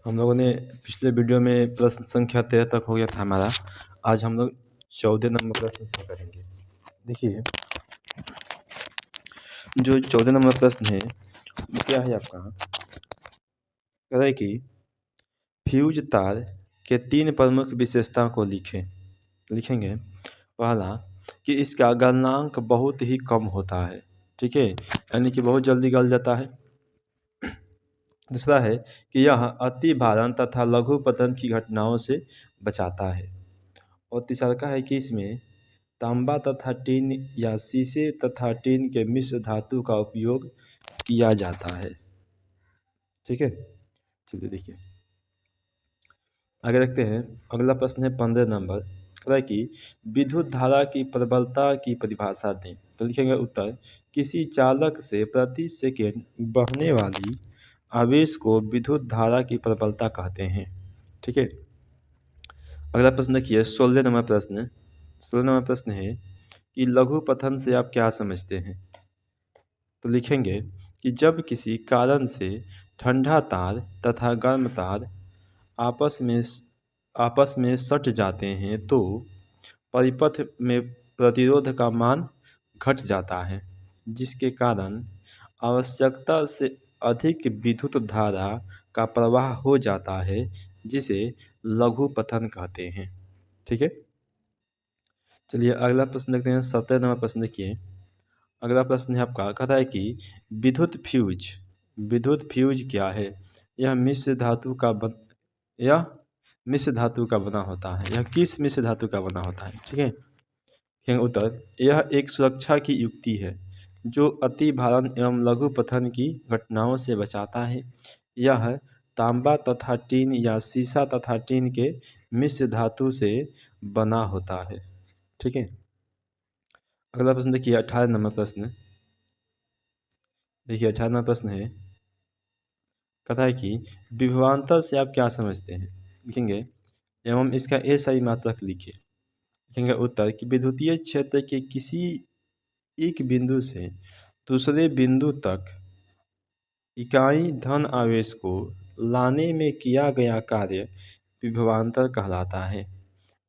हम लोगों ने पिछले वीडियो में प्रश्न संख्या 13 तक हो गया था हमारा। आज हम लोग 14 नंबर प्रश्न से करेंगे। देखिए, जो 14 नंबर प्रश्न है वो क्या है आपका, कह रहा है कि फ्यूज तार के 3 प्रमुख विशेषताओं को लिखेंगे। पहला कि इसका गलनांक बहुत ही कम होता है, ठीक है, यानी कि बहुत जल्दी गल जाता है। दूसरा है कि यह अति भारण तथा लघु पतन की घटनाओं से बचाता है। और तीसरा का है कि इसमें तांबा तथा टीन या शीशे तथा टीन के मिश्र धातु का उपयोग किया जाता है। ठीक है, चलिए देखिए आगे देखते हैं। अगला प्रश्न है 15 नंबर, कह है कि विद्युत धारा की प्रबलता की परिभाषा दें। तो लिखेंगे उत्तर, किसी चालक से प्रति सेकेंड बहने वाली आवेश को विद्युत धारा की प्रबलता कहते हैं। ठीक है, अगला प्रश्न देखिए 16 नंबर प्रश्न। 16 नंबर प्रश्न है कि लघु पतन से आप क्या समझते हैं। तो लिखेंगे कि जब किसी कारण से ठंडा तार तथा गर्म तार आपस में सट जाते हैं तो परिपथ में प्रतिरोध का मान घट जाता है, जिसके कारण आवश्यकता से अधिक विद्युत धारा का प्रवाह हो जाता है, जिसे लघु पतन कहते हैं। ठीक है, चलिए अगला प्रश्न देखते हैं। 17 नंबर प्रश्न देखिए। अगला प्रश्न है आपका, कहता है कि विद्युत फ्यूज क्या है। यह मिश्र धातु का बना होता है। यह किस मिश्र धातु का बना होता है। ठीक है, उत्तर, यह एक सुरक्षा की युक्ति है जो अति भारण एवं लघु पतन की घटनाओं से बचाता है। यह तांबा तथा टीन या सीसा तथा टीन के मिश्र धातु से बना होता है। ठीक है, अगला प्रश्न देखिए 18 नंबर प्रश्न। देखिए 18 नंबर प्रश्न है, कहता है कि विभवांतर से आप क्या समझते हैं। लिखेंगे एवं इसका ए सही मात्रक लिखिए। लिखेंगे उत्तर, कि विद्युतीय क्षेत्र के किसी एक बिंदु से दूसरे बिंदु तक इकाई धन आवेश को लाने में किया गया कार्य विभवांतर कहलाता है।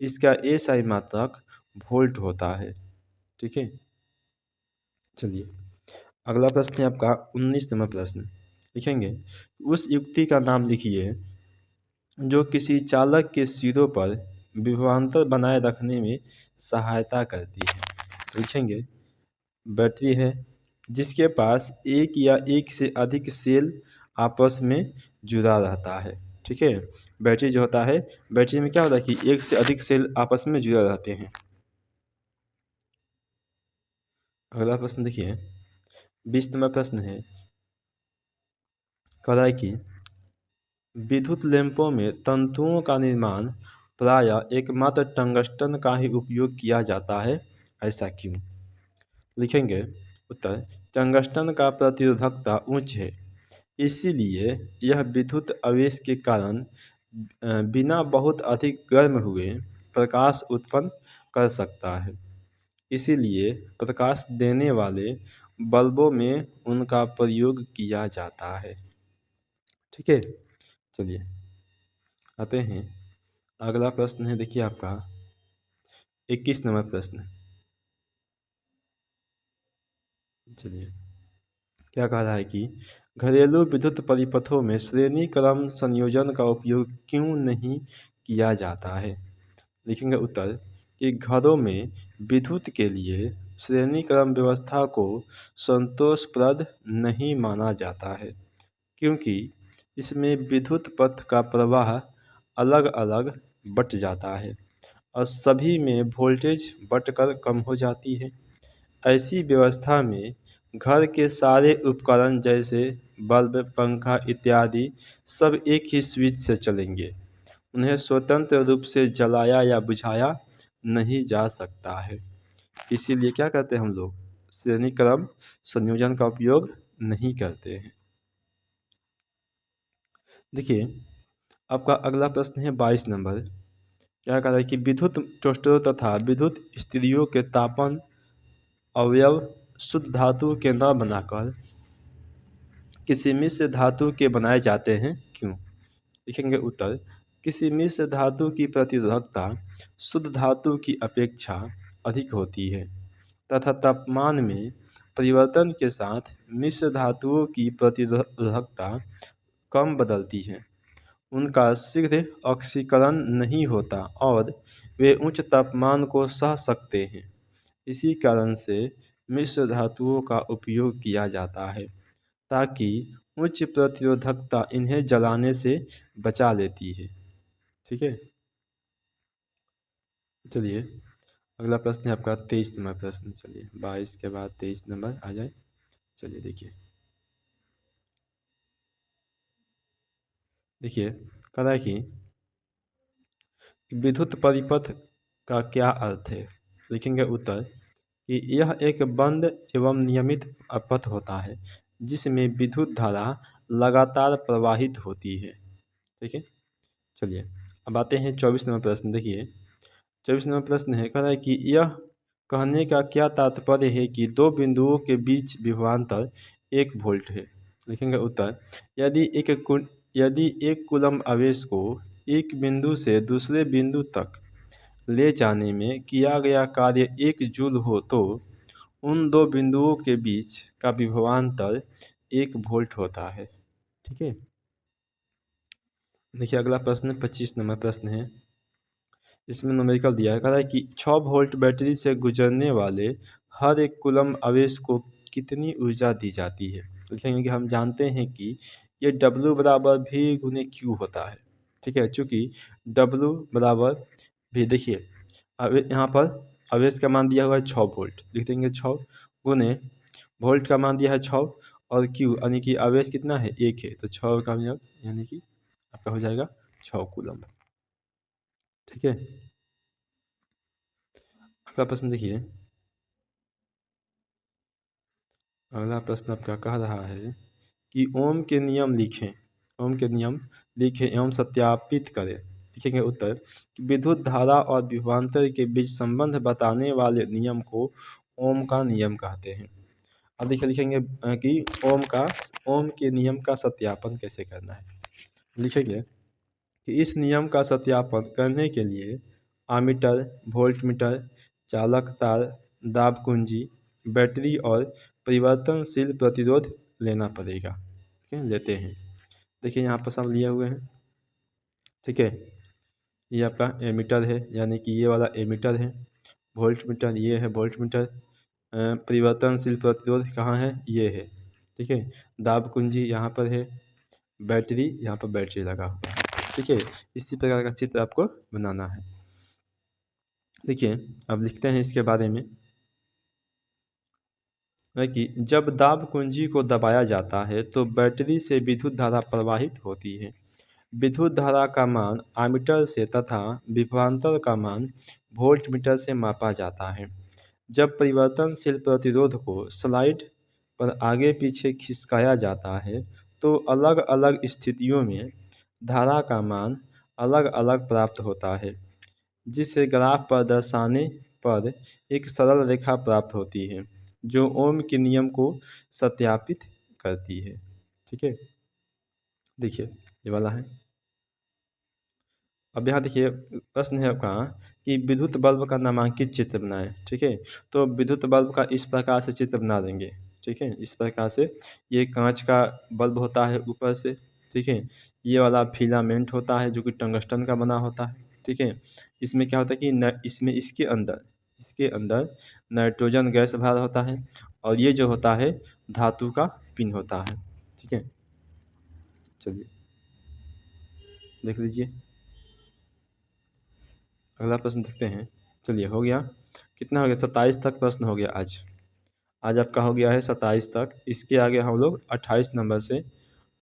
इसका ए सही मात्रक वोल्ट होता है। ठीक है, चलिए अगला प्रश्न है आपका 19 नंबर प्रश्न। लिखेंगे उस युक्ति का नाम लिखिए जो किसी चालक के सिरों पर विभवांतर बनाए रखने में सहायता करती है। लिखेंगे बैटरी है जिसके पास एक या एक से अधिक सेल आपस में जुड़ा रहता है। ठीक है, बैटरी जो होता है, बैटरी में क्या होता है कि एक से अधिक सेल आपस में जुड़े रहते हैं। अगला प्रश्न देखिए 20 नंबर प्रश्न है, कह रहा है कि विद्युत लैंपों में तंतुओं का निर्माण प्रायः एकमात्र टंगस्टन का ही उपयोग किया जाता है, ऐसा क्यों। लिखेंगे उत्तर, टंगस्टन का प्रतिरोधकता उच्च है, इसीलिए यह विद्युत आवेश के कारण बिना बहुत अधिक गर्म हुए प्रकाश उत्पन्न कर सकता है। इसीलिए प्रकाश देने वाले बल्बों में उनका प्रयोग किया जाता है। ठीक है, चलिए आते हैं। अगला प्रश्न है देखिए आपका 21 नंबर प्रश्न। चलिए क्या कह रहा है कि घरेलू विद्युत परिपथों में श्रेणी क्रम संयोजन का उपयोग क्यों नहीं किया जाता है। लिखेंगे उत्तर, कि घरों में विद्युत के लिए श्रेणी क्रम व्यवस्था को संतोषप्रद नहीं माना जाता है, क्योंकि इसमें विद्युत पथ का प्रवाह अलग अलग बट जाता है और सभी में वोल्टेज बटकर कम हो जाती है। ऐसी व्यवस्था में घर के सारे उपकरण जैसे बल्ब, पंखा इत्यादि सब एक ही स्विच से चलेंगे। उन्हें स्वतंत्र रूप से जलाया या बुझाया नहीं जा सकता है। इसीलिए क्या करते हैं हम लोग, श्रेणी क्रम संयोजन का उपयोग नहीं करते हैं। देखिए आपका अगला प्रश्न है 22 नंबर। क्या कह रहा है कि विद्युत टोस्टरों तथा विद्युत स्त्रियों के तापन अवयव शुद्ध धातु के न बनाकर किसी मिश्र धातु के बनाए जाते हैं, क्यों। लिखेंगे उत्तर, किसी मिश्र धातु की प्रतिरोधकता शुद्ध धातु की अपेक्षा अधिक होती है तथा तापमान में परिवर्तन के साथ मिश्र धातुओं की प्रतिरोधकता कम बदलती है। उनका शीघ्र ऑक्सीकरण नहीं होता और वे उच्च तापमान को सह सकते हैं। इसी कारण से मिश्र धातुओं का उपयोग किया जाता है ताकि उच्च प्रतिरोधकता इन्हें जलाने से बचा लेती है। ठीक है, चलिए अगला प्रश्न है आपका 23 नंबर प्रश्न। चलिए 22 के बाद 23 नंबर आ जाए। चलिए देखिए कह रहा है कि विद्युत परिपथ का क्या अर्थ है। लिखेंगे उत्तर कि यह एक बंद एवं नियमित पथ होता है जिसमें विद्युत धारा लगातार प्रवाहित होती है। ठीक है, चलिए अब आते हैं 24 नंबर प्रश्न। देखिए 24 नंबर प्रश्न है, कह रहा है कि यह कहने का क्या तात्पर्य है कि दो बिंदुओं के बीच विभवांतर 1 वोल्ट है। लिखेंगे उत्तर, यदि एक कूलम्ब आवेश को एक बिंदु से दूसरे बिंदु तक ले जाने में किया गया कार्य 1 जूल हो तो उन दो बिंदुओं के बीच का विभवांतर 1 वोल्ट होता है। ठीक है, देखिए अगला प्रश्न 25 नंबर प्रश्न है। इसमें न्यूमेरिकल दिया है, कह रहा है कि 6 वोल्ट बैटरी से गुजरने वाले हर एक कूलम्ब आवेश को कितनी ऊर्जा दी जाती है। लिखेंगे कि हम जानते हैं कि ये W बराबर V गुने Q होता है। ठीक है, चूँकि W बराबर V, देखिए यहाँ पर आवेश का मान दिया हुआ है 6 वोल्ट, लिख देंगे 6 गुने वोल्ट का मान दिया है 6 और Q यानी कि आवेश कितना है 1 है, तो 6 का यानी कि आपका हो जाएगा 6 कूलम्ब। ठीक है, अगला प्रश्न देखिए। अगला प्रश्न आपका कह रहा है कि ओम के नियम लिखें। ओम के नियम लिखें एवं सत्यापित करें। लिखेंगे उत्तर कि विद्युत धारा और विभवांतर के बीच संबंध बताने वाले नियम को ओम का नियम कहते हैं। अब देखिए लिखेंगे कि ओम के नियम का सत्यापन कैसे करना है। लिखेंगे कि इस नियम का सत्यापन करने के लिए आमीटर, वोल्टमीटर, चालक तार, दाब कुंजी, बैटरी और परिवर्तनशील प्रतिरोध लेना पड़ेगा। ठीक है, लेते हैं। देखिए यहाँ पर सब लिए हुए हैं। ठीक है, ये आपका एमीटर है यानी कि ये वाला एमीटर है। वोल्टमीटर ये है वोल्टमीटर। परिवर्तनशील प्रतिरोध कहाँ है, ये है। ठीक है, दाब कुंजी यहाँ पर है। बैटरी यहाँ पर बैटरी लगा हुआ है। ठीक है, इसी प्रकार का चित्र आपको बनाना है। देखिए अब लिखते हैं इसके बारे में कि जब दाब कुंजी को दबाया जाता है तो बैटरी से विद्युत धारा प्रवाहित होती है। विद्युत धारा का मान आमीटर से तथा विभवांतर का मान वोल्टमीटर से मापा जाता है। जब परिवर्तनशील प्रतिरोध को स्लाइड पर आगे पीछे खिसकाया जाता है तो अलग अलग स्थितियों में धारा का मान अलग अलग प्राप्त होता है, जिसे ग्राफ पर दर्शाने पर एक सरल रेखा प्राप्त होती है जो ओम के नियम को सत्यापित करती है। ठीक है, देखिए ये वाला है। अब यहाँ देखिए प्रश्न है आपका कि विद्युत बल्ब का नामांकित चित्र बनाएं। ठीक है, तो विद्युत बल्ब का इस प्रकार से चित्र बना देंगे। ठीक है, इस प्रकार से ये कांच का बल्ब होता है ऊपर से। ठीक है, ये वाला फिलामेंट होता है जो कि टंगस्टन का बना होता है। ठीक है, इसमें क्या होता है कि इसमें इसके अंदर नाइट्रोजन गैस भरा होता है और ये जो होता है धातु का पिन होता है। ठीक है, चलिए देख लीजिए अगला प्रश्न देखते हैं। चलिए हो गया, कितना हो गया 27 तक प्रश्न हो गया आज। आज आपका हो गया है 27 तक। इसके आगे हम लोग 28 नंबर से